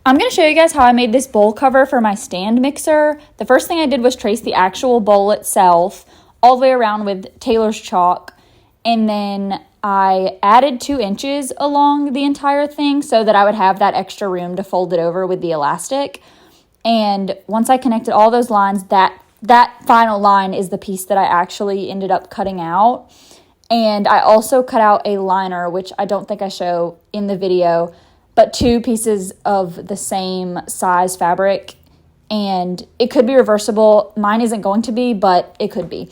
I'm going to show you guys how I made this bowl cover for my stand mixer. The first thing I did was trace the actual bowl itself all the way around with Taylor's chalk. And then I added 2 inches along the entire thing so that I would have that extra room to fold it over with the elastic. And once I connected all those lines, that final line is the piece that I actually ended up cutting out. And I also cut out a liner, which I don't think I show in the video, but 2 pieces of the same size fabric. And it could be reversible. Mine isn't going to be, but it could be.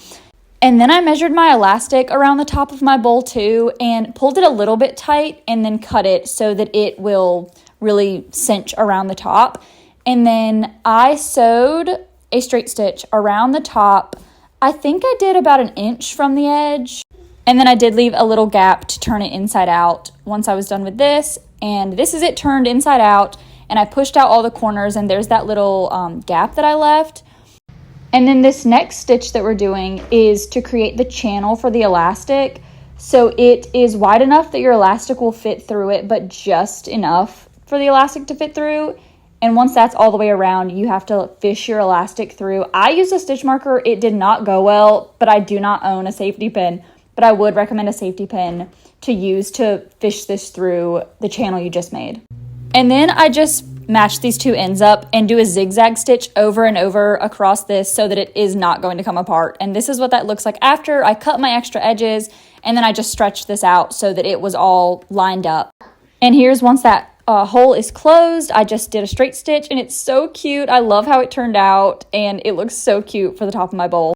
And then I measured my elastic around the top of my bowl too and pulled it a little bit tight and then cut it so that it will really cinch around the top. And then I sewed a straight stitch around the top. I think I did about 1 inch from the edge. And then I did leave a little gap to turn it inside out once I was done with this. And this is it turned inside out. And I pushed out all the corners and there's that little gap that I left. And then this next stitch that we're doing is to create the channel for the elastic. So it is wide enough that your elastic will fit through it, but just enough for the elastic to fit through. And once that's all the way around, you have to fish your elastic through. I used a stitch marker. It did not go well, but I do not own a safety pin. But I would recommend a safety pin to use to fish this through the channel you just made. And then I just match these 2 ends up and do a zigzag stitch over and over across this so that it is not going to come apart. And this is what that looks like after I cut my extra edges, and then I just stretched this out so that it was all lined up. And here's once that hole is closed, I just did a straight stitch and it's so cute. I love how it turned out and it looks so cute for the top of my bowl.